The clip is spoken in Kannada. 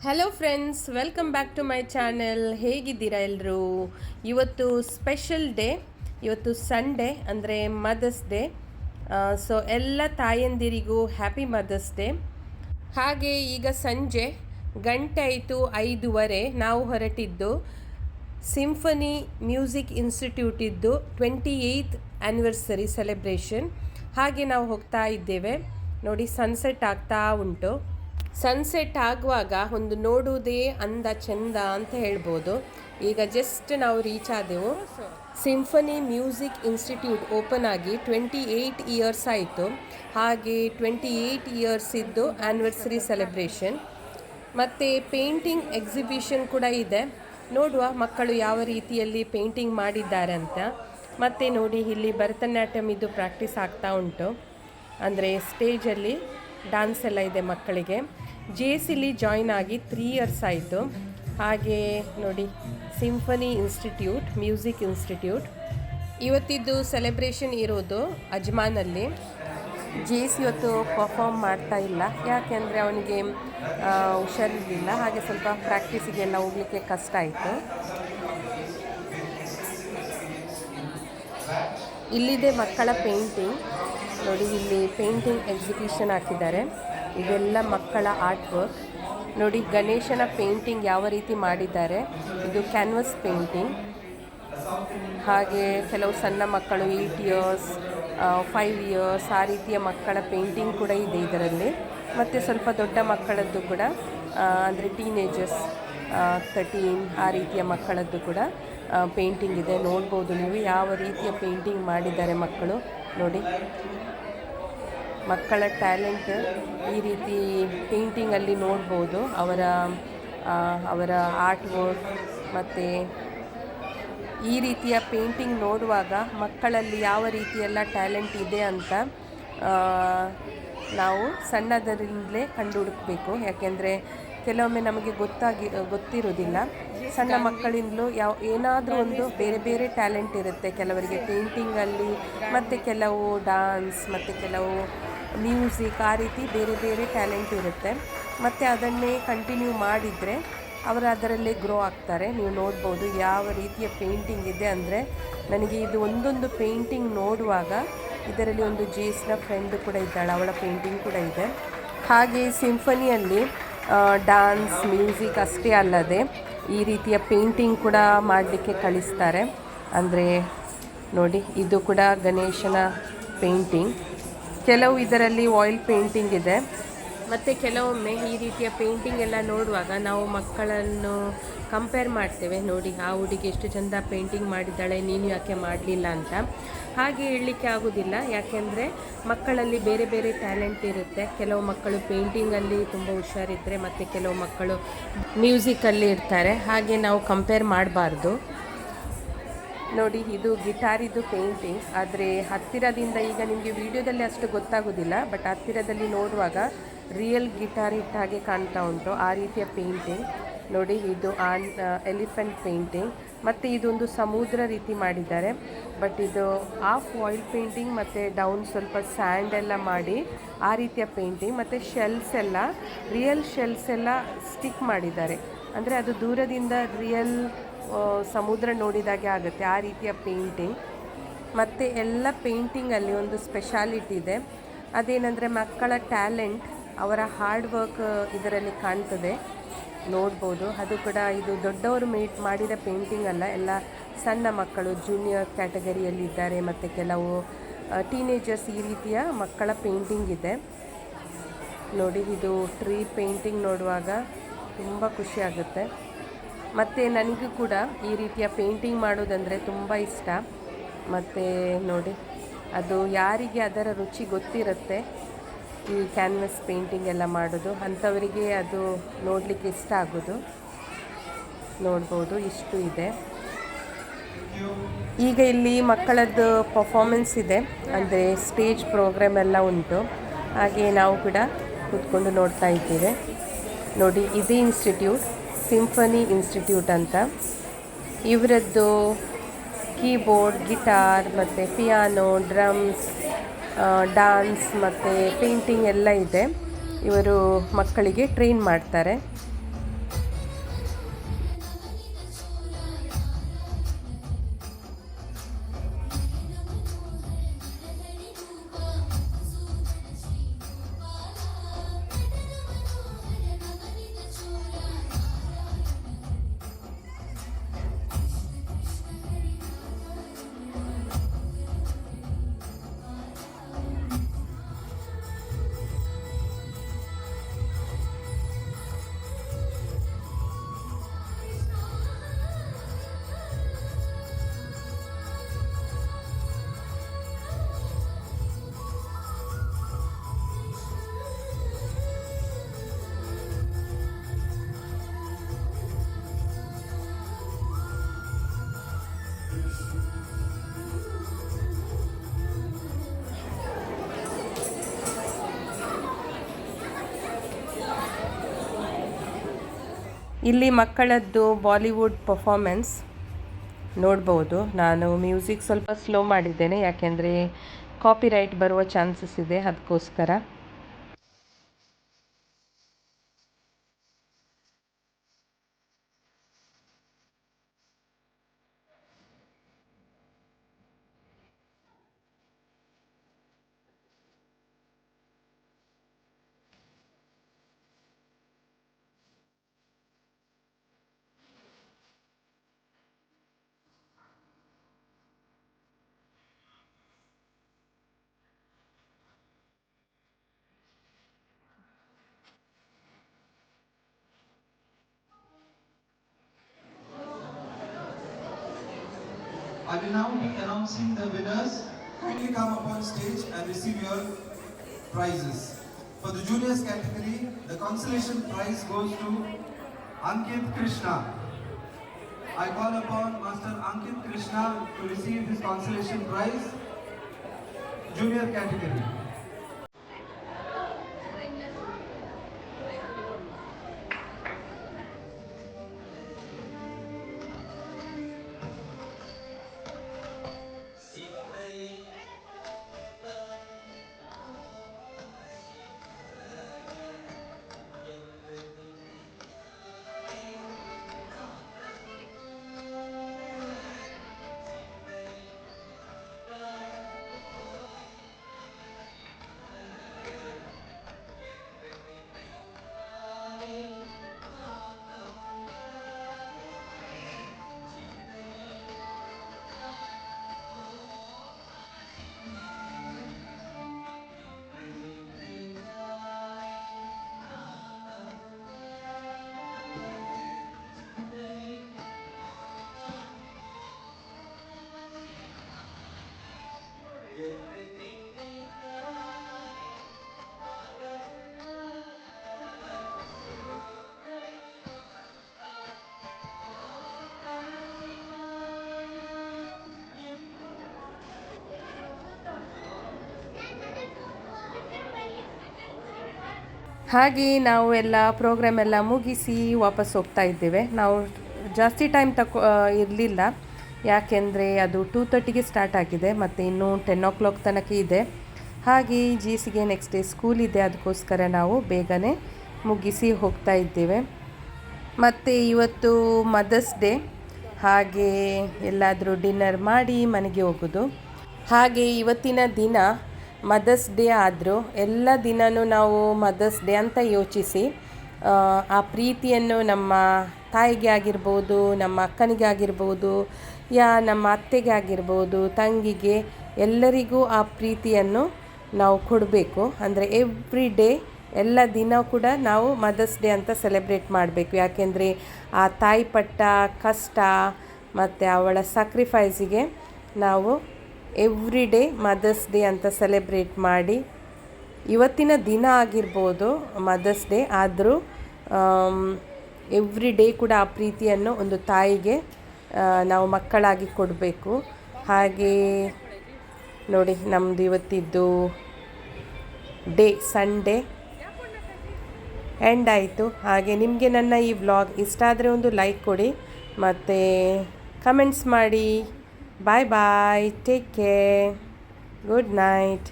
Hello friends, welcome back to my channel. ಹೇಗಿದ್ದೀರಾ ಎಲ್ಲರೂ? ಇವತ್ತು ಸ್ಪೆಷಲ್ ಡೇ. ಇವತ್ತು ಸಂಡೇ ಅಂದರೆ ಮದರ್ಸ್ ಡೇ. ಸೊ ಎಲ್ಲ ತಾಯಂದಿರಿಗೂ ಹ್ಯಾಪಿ ಮದರ್ಸ್ ಡೇ. ಹಾಗೆ ಈಗ ಸಂಜೆ ಗಂಟೆ ಆಯಿತು 5:15. ನಾವು ಹೊರಟಿದ್ದು ಸಿಂಫನಿ ಮ್ಯೂಸಿಕ್ ಇನ್ಸ್ಟಿಟ್ಯೂಟಿದ್ದು 28th ಆ್ಯನಿವರ್ಸರಿ ಸೆಲೆಬ್ರೇಷನ್. ಹಾಗೆ ನಾವು ಹೋಗ್ತಾ ಇದ್ದೇವೆ. ನೋಡಿ, ಸನ್ಸೆಟ್ ಆಗ್ತಾ ಉಂಟು. ಸನ್ಸೆಟ್ ಆಗುವಾಗ ಒಂದು ನೋಡುವುದೇ ಅಂದ ಚೆಂದ ಅಂತ ಹೇಳ್ಬೋದು. ಈಗ ಜಸ್ಟ್ ನಾವು ರೀಚ್ ಆದೆವು. ಸಿಂಫನಿ ಮ್ಯೂಸಿಕ್ ಇನ್ಸ್ಟಿಟ್ಯೂಟ್ ಓಪನ್ ಆಗಿ 28 ಇಯರ್ಸ್ ಆಯಿತು. ಹಾಗೆ 28 ಇಯರ್ಸ್ ಇದ್ದು ಆ್ಯನಿವರ್ಸರಿ ಸೆಲೆಬ್ರೇಷನ್. ಮತ್ತು ಪೇಂಟಿಂಗ್ ಎಕ್ಸಿಬಿಷನ್ ಕೂಡ ಇದೆ. ನೋಡುವ ಮಕ್ಕಳು ಯಾವ ರೀತಿಯಲ್ಲಿ ಪೇಂಟಿಂಗ್ ಮಾಡಿದ್ದಾರೆ ಅಂತ. ಮತ್ತು ನೋಡಿ, ಇಲ್ಲಿ ಭರತನಾಟ್ಯಂ ಇದು ಪ್ರಾಕ್ಟೀಸ್ ಆಗ್ತಾ ಉಂಟು. ಅಂದರೆ ಸ್ಟೇಜಲ್ಲಿ ಡ್ಯಾನ್ಸ್ ಎಲ್ಲ ಇದೆ ಮಕ್ಕಳಿಗೆ. JCಲಿ ಜಾಯ್ನ್ ಆಗಿ 3 ಇಯರ್ಸ್ ಆಯಿತು. ಹಾಗೆ ನೋಡಿ, ಸಿಂಫನಿ ಇನ್ಸ್ಟಿಟ್ಯೂಟ್, ಮ್ಯೂಸಿಕ್ ಇನ್ಸ್ಟಿಟ್ಯೂಟ್. ಇವತ್ತಿದ್ದು ಸೆಲೆಬ್ರೇಷನ್ ಇರೋದು ಅಜ್ಮಾನಲ್ಲಿ. JC ಇವತ್ತು ಪರ್ಫಾರ್ಮ್ ಮಾಡ್ತಾ ಇಲ್ಲ, ಯಾಕೆಂದರೆ ಅವನಿಗೆ ಹುಷಾರಿರಲಿಲ್ಲ. ಹಾಗೆ ಸ್ವಲ್ಪ ಪ್ರಾಕ್ಟೀಸಿಗೆಲ್ಲ ಹೋಗಲಿಕ್ಕೆ ಕಷ್ಟ ಆಯಿತು. ಇಲ್ಲಿದೆ ಮಕ್ಕಳ ಪೇಂಟಿಂಗ್. ನೋಡಿ, ಇಲ್ಲಿ ಪೇಂಟಿಂಗ್ ಎಕ್ಸಿಬಿಷನ್ ಹಾಕಿದ್ದಾರೆ. ಇದೆಲ್ಲ ಮಕ್ಕಳ ಆರ್ಟ್ ವರ್ಕ್. ನೋಡಿ, ಗಣೇಶನ ಪೇಂಟಿಂಗ್ ಯಾವ ರೀತಿ ಮಾಡಿದ್ದಾರೆ. ಇದು ಕ್ಯಾನ್ವಸ್ ಪೇಂಟಿಂಗ್. ಹಾಗೆ ಕೆಲವು ಸಣ್ಣ ಮಕ್ಕಳು 8 ಇಯರ್ಸ್ 5 ಇಯರ್ಸ್ ಆ ರೀತಿಯ ಮಕ್ಕಳ ಪೇಂಟಿಂಗ್ ಕೂಡ ಇದೆ ಇದರಲ್ಲಿ. ಮತ್ತು ಸ್ವಲ್ಪ ದೊಡ್ಡ ಮಕ್ಕಳದ್ದು ಕೂಡ, ಅಂದರೆ ಟೀನೇಜರ್ಸ್ 13 ಆ ರೀತಿಯ ಮಕ್ಕಳದ್ದು ಕೂಡ ಪೇಂಟಿಂಗ್ ಇದೆ. ನೋಡ್ಬೋದು ನೀವು ಯಾವ ರೀತಿಯ ಪೇಂಟಿಂಗ್ ಮಾಡಿದ್ದಾರೆ ಮಕ್ಕಳು. ನೋಡಿ, ಮಕ್ಕಳ ಟ್ಯಾಲೆಂಟ್ ಈ ರೀತಿ ಪೇಂಟಿಂಗಲ್ಲಿ ನೋಡ್ಬೋದು. ಅವರ ಆರ್ಟ್ ವರ್ಕ್ ಮತ್ತು ಈ ರೀತಿಯ ಪೇಂಟಿಂಗ್ ನೋಡುವಾಗ ಮಕ್ಕಳಲ್ಲಿ ಯಾವ ರೀತಿಯೆಲ್ಲ ಟ್ಯಾಲೆಂಟ್ ಇದೆ ಅಂತ ನಾವು ಸಣ್ಣದರಿಂದಲೇ ಕಂಡುಹುಡುಕಬೇಕು. ಯಾಕೆಂದರೆ ಕೆಲವೊಮ್ಮೆ ನಮಗೆ ಗೊತ್ತಿರೋದಿಲ್ಲ. ಸಣ್ಣ ಮಕ್ಕಳಿಂದಲೂ ಏನಾದರೂ ಒಂದು ಬೇರೆ ಬೇರೆ ಟ್ಯಾಲೆಂಟ್ ಇರುತ್ತೆ. ಕೆಲವರಿಗೆ ಪೇಂಟಿಂಗಲ್ಲಿ, ಮತ್ತು ಕೆಲವು ಡಾನ್ಸ್, ಮತ್ತು ಕೆಲವು ಮ್ಯೂಸಿಕ್, ಆ ರೀತಿ ಬೇರೆ ಬೇರೆ ಟ್ಯಾಲೆಂಟ್ ಇರುತ್ತೆ. ಮತ್ತು ಅದನ್ನೇ ಕಂಟಿನ್ಯೂ ಮಾಡಿದರೆ ಅವರು ಅದರಲ್ಲೇ ಗ್ರೋ ಆಗ್ತಾರೆ. ನೀವು ನೋಡ್ಬೋದು ಯಾವ ರೀತಿಯ ಪೇಂಟಿಂಗ್ ಇದೆ ಅಂದರೆ, ನನಗೆ ಇದು ಒಂದೊಂದು ಪೇಂಟಿಂಗ್ ನೋಡುವಾಗ ಇದರಲ್ಲಿ ಒಂದು JCನ ಫ್ರೆಂಡ್ ಕೂಡ ಇದ್ದಾಳೆ, ಅವಳ ಪೇಂಟಿಂಗ್ ಕೂಡ ಇದೆ. ಹಾಗೆ ಸಿಂಫನಿಯಲ್ಲಿ ಡಾನ್ಸ್, ಮ್ಯೂಸಿಕ್ ಅಷ್ಟೇ ಅಲ್ಲದೆ ಈ ರೀತಿಯ ಪೇಂಟಿಂಗ್ ಕೂಡ ಮಾಡಲಿಕ್ಕೆ ಕಳಿಸ್ತಾರೆ. ಅಂದರೆ ನೋಡಿ, ಇದು ಕೂಡ ಗಣೇಶನ ಪೇಂಟಿಂಗ್. ಕೆಲವು ಇದರಲ್ಲಿ ಆಯಿಲ್ ಪೇಂಟಿಂಗ್ ಇದೆ. ಮತ್ತು ಕೆಲವೊಮ್ಮೆ ಈ ರೀತಿಯ ಪೇಂಟಿಂಗ್ ಎಲ್ಲ ನೋಡುವಾಗ ನಾವು ಮಕ್ಕಳನ್ನು ಕಂಪೇರ್ ಮಾಡ್ತೇವೆ. ನೋಡಿ, ಆ ಹುಡುಗಿ ಎಷ್ಟು ಚೆಂದ ಪೇಂಟಿಂಗ್ ಮಾಡಿದ್ದಾಳೆ, ನೀನು ಯಾಕೆ ಮಾಡಲಿಲ್ಲ ಅಂತ. ಹಾಗೆ ಹೇಳಲಿಕ್ಕೆ ಆಗೋದಿಲ್ಲ, ಯಾಕೆಂದರೆ ಮಕ್ಕಳಲ್ಲಿ ಬೇರೆ ಬೇರೆ ಟ್ಯಾಲೆಂಟ್ ಇರುತ್ತೆ. ಕೆಲವು ಮಕ್ಕಳು ಪೇಂಟಿಂಗಲ್ಲಿ ತುಂಬ ಹುಷಾರಿದ್ದರೆ, ಮತ್ತು ಕೆಲವು ಮಕ್ಕಳು ಮ್ಯೂಸಿಕಲ್ಲಿ ಇರ್ತಾರೆ. ಹಾಗೆ ನಾವು ಕಂಪೇರ್ ಮಾಡಬಾರ್ದು. ನೋಡಿ, ಇದು ಗಿಟಾರಿದು ಪೇಂಟಿಂಗ್. ಆದರೆ ಹತ್ತಿರದಿಂದ ಈಗ ನಿಮಗೆ ವಿಡಿಯೋದಲ್ಲಿ ಅಷ್ಟು ಗೊತ್ತಾಗೋದಿಲ್ಲ, ಬಟ್ ಹತ್ತಿರದಲ್ಲಿ ನೋಡುವಾಗ ರಿಯಲ್ ಗಿಟಾರ್ ಇಟ್ಟ ಹಾಗೆ ಕಾಣ್ತಾ ಉಂಟು, ಆ ರೀತಿಯ ಪೇಂಟಿಂಗ್. ನೋಡಿ, ಇದು ಎಲಿಫೆಂಟ್ ಪೇಂಟಿಂಗ್. ಮತ್ತು ಇದೊಂದು ಸಮುದ್ರ ರೀತಿ ಮಾಡಿದ್ದಾರೆ. ಬಟ್ ಇದು ಹಾಫ್ ಆಯಿಲ್ ಪೇಂಟಿಂಗ್, ಮತ್ತು ಡೌನ್ ಸ್ವಲ್ಪ ಸ್ಯಾಂಡ್ ಎಲ್ಲ ಮಾಡಿ ಆ ರೀತಿಯ ಪೇಂಟಿಂಗ್. ಮತ್ತು ಶೆಲ್ಸ್ ಎಲ್ಲ, ರಿಯಲ್ ಶೆಲ್ಸ್ ಎಲ್ಲ ಸ್ಟಿಕ್ ಮಾಡಿದ್ದಾರೆ. ಅಂದರೆ ಅದು ದೂರದಿಂದ ರಿಯಲ್ ಸಮುದ್ರ ನೋಡಿದಾಗೆ ಆಗುತ್ತೆ, ಆ ರೀತಿಯ ಪೇಂಟಿಂಗ್. ಮತ್ತು ಎಲ್ಲ ಪೇಂಟಿಂಗಲ್ಲಿ ಒಂದು ಸ್ಪೆಷಾಲಿಟಿ ಇದೆ. ಅದೇನೆಂದರೆ ಮಕ್ಕಳ ಟ್ಯಾಲೆಂಟ್, ಅವರ ಹಾರ್ಡ್ ವರ್ಕ್ ಇದರಲ್ಲಿ ಕಾಣ್ತದೆ. ನೋಡ್ಬೋದು. ಅದು ಕೂಡ ಇದು ದೊಡ್ಡವರು ಮಾಡಿದ ಪೇಂಟಿಂಗ್ ಅಲ್ಲ, ಎಲ್ಲ ಸಣ್ಣ ಮಕ್ಕಳು ಜೂನಿಯರ್ ಕ್ಯಾಟಗರಿಯಲ್ಲಿ ಇದ್ದಾರೆ. ಮತ್ತು ಕೆಲವು ಟೀನೇಜರ್ಸ್, ಈ ರೀತಿಯ ಮಕ್ಕಳ ಪೇಂಟಿಂಗ್ ಇದೆ. ನೋಡಿ, ಇದು ಟ್ರೀ ಪೇಂಟಿಂಗ್ ನೋಡುವಾಗ ತುಂಬ ಖುಷಿಯಾಗುತ್ತೆ. ಮತ್ತು ನನಗೂ ಕೂಡ ಈ ರೀತಿಯ ಪೇಂಟಿಂಗ್ ಮಾಡೋದಂದರೆ ತುಂಬ ಇಷ್ಟ. ಮತ್ತು ನೋಡಿ, ಅದು ಯಾರಿಗೆ ಅದರ ರುಚಿ ಗೊತ್ತಿರುತ್ತೆ, ಈ ಕ್ಯಾನ್ವಸ್ ಪೇಂಟಿಂಗ್ ಎಲ್ಲ ಮಾಡೋದು, ಅಂಥವರಿಗೆ ಅದು ನೋಡಲಿಕ್ಕೆ ಇಷ್ಟ ಆಗೋದು. ನೋಡ್ಬೋದು, ಇಷ್ಟು ಇದೆ. ಈಗ ಇಲ್ಲಿ ಮಕ್ಕಳದ್ದು ಪರ್ಫಾಮೆನ್ಸ್ ಇದೆ, ಅಂದರೆ ಸ್ಟೇಜ್ ಪ್ರೋಗ್ರಾಮ್ ಎಲ್ಲ ಉಂಟು. ಹಾಗೆ ನಾವು ಕೂಡ ಕೂತ್ಕೊಂಡು ನೋಡ್ತಾ ಇದ್ದೇವೆ. ನೋಡಿ, ಇದೇ ಇನ್ಸ್ಟಿಟ್ಯೂಟ್, ಸಿಂಫನಿ ಇನ್ಸ್ಟಿಟ್ಯೂಟ್ ಅಂತ. ಇವರದ್ದು ಕೀಬೋರ್ಡ್, ಗಿಟಾರ್, ಮತ್ತು ಪಿಯಾನೋ, ಡ್ರಮ್ಸ್, ಡ್ಯಾನ್ಸ್ ಮತ್ತು ಪೇಂಟಿಂಗ್ ಎಲ್ಲ ಇದೆ. ಇವರು ಮಕ್ಕಳಿಗೆ ಟ್ರೈನ್ ಮಾಡ್ತಾರೆ. ಇಲ್ಲಿ ಮಕ್ಕಳದ್ದು ಬಾಲಿವುಡ್ ಪರ್ಫಾರ್ಮೆನ್ಸ್ ನೋಡ್ಬೋದು. ನಾನು ಮ್ಯೂಸಿಕ್ ಸ್ವಲ್ಪ ಸ್ಲೋ ಮಾಡಿದ್ದೇನೆ, ಯಾಕೆಂದರೆ ಕಾಪಿರೈಟ್ ಬರುವ ಚಾನ್ಸಸ್ ಇದೆ, ಅದಕ್ಕೋಸ್ಕರ. I will now be announcing the winners. Kindly come up on stage and receive your prizes. For the juniors category, the consolation prize goes to Ankit Krishna. I call upon Master Ankit Krishna to receive his consolation prize, junior category. ಹಾಗೆ ನಾವು ಎಲ್ಲ ಪ್ರೋಗ್ರಾಮ್ ಎಲ್ಲ ಮುಗಿಸಿ ವಾಪಸ್ ಹೋಗ್ತಾ ಇದ್ದೇವೆ. ನಾವು ಜಾಸ್ತಿ ಟೈಮ್ ಇರಲಿಲ್ಲ, ಯಾಕೆಂದರೆ ಅದು 2:30ಗೆ ಸ್ಟಾರ್ಟ್ ಆಗಿದೆ ಮತ್ತು ಇನ್ನೂ 10 o'clock ತನಕ ಇದೆ. ಹಾಗೆ ಜಿಸಿಗೆ ನೆಕ್ಸ್ಟ್ ಡೇ ಸ್ಕೂಲ್ ಇದೆ, ಅದಕ್ಕೋಸ್ಕರ ನಾವು ಬೇಗನೆ ಮುಗಿಸಿ ಹೋಗ್ತಾ ಇದ್ದೇವೆ. ಮತ್ತು ಇವತ್ತು ಮದರ್ಸ್ ಡೇ, ಹಾಗೆ ಎಲ್ಲಾದರೂ ಡಿನ್ನರ್ ಮಾಡಿ ಮನೆಗೆ ಹೋಗೋದು. ಹಾಗೆ ಇವತ್ತಿನ ದಿನ ಮದರ್ಸ್ ಡೇ ಆದರೂ ಎಲ್ಲ ದಿನವೂ ನಾವು ಮದರ್ಸ್ ಡೇ ಅಂತ ಯೋಚಿಸಿ ಆ ಪ್ರೀತಿಯನ್ನು ನಮ್ಮ ತಾಯಿಗೆ ಆಗಿರ್ಬೋದು, ನಮ್ಮ ಅಕ್ಕನಿಗೆ ಆಗಿರ್ಬೋದು, ನಮ್ಮ ಅತ್ತೆಗೆ ಆಗಿರ್ಬೋದು, ತಂಗಿಗೆ, ಎಲ್ಲರಿಗೂ ಆ ಪ್ರೀತಿಯನ್ನು ನಾವು ಕೊಡಬೇಕು. ಅಂದರೆ ಎವ್ರಿ ಡೇ, ಎಲ್ಲ ದಿನ ಕೂಡ ನಾವು ಮದರ್ಸ್ ಡೇ ಅಂತ ಸೆಲೆಬ್ರೇಟ್ ಮಾಡಬೇಕು. ಯಾಕೆಂದರೆ ಆ ತಾಯಿ ಪಟ್ಟ ಕಷ್ಟ ಮತ್ತು ಅವಳ ಸ್ಯಾಕ್ರಿಫೈಸಿಗೆ ನಾವು ಎವ್ರಿ ಡೇ ಮದರ್ಸ್ ಡೇ ಅಂತ ಸೆಲೆಬ್ರೇಟ್ ಮಾಡಿ, ಇವತ್ತಿನ ದಿನ ಆಗಿರ್ಬೋದು ಮದರ್ಸ್ ಡೇ, ಆದರೂ ಎವ್ರಿ ಡೇ ಕೂಡ ಆ ಪ್ರೀತಿಯನ್ನು ಒಂದು ತಾಯಿಗೆ ನಾವು ಮಕ್ಕಳಾಗಿ ಕೊಡಬೇಕು. ಹಾಗೆ ನೋಡಿ, ನಮ್ಮದು ಇವತ್ತಿದ್ದು ಡೇ ಸಂಡೇ ಎಂಡ್ ಆಯಿತು. ಹಾಗೆ ನಿಮಗೆ ನನ್ನ ಈ ವ್ಲಾಗ್ ಇಷ್ಟ ಆದರೆ ಒಂದು ಲೈಕ್ ಕೊಡಿ ಮತ್ತು ಕಮೆಂಟ್ಸ್ ಮಾಡಿ. ಬಾಯ್ ಬಾಯ್, ಟೇಕ್ ಕೇರ್, ಗುಡ್ ನೈಟ್.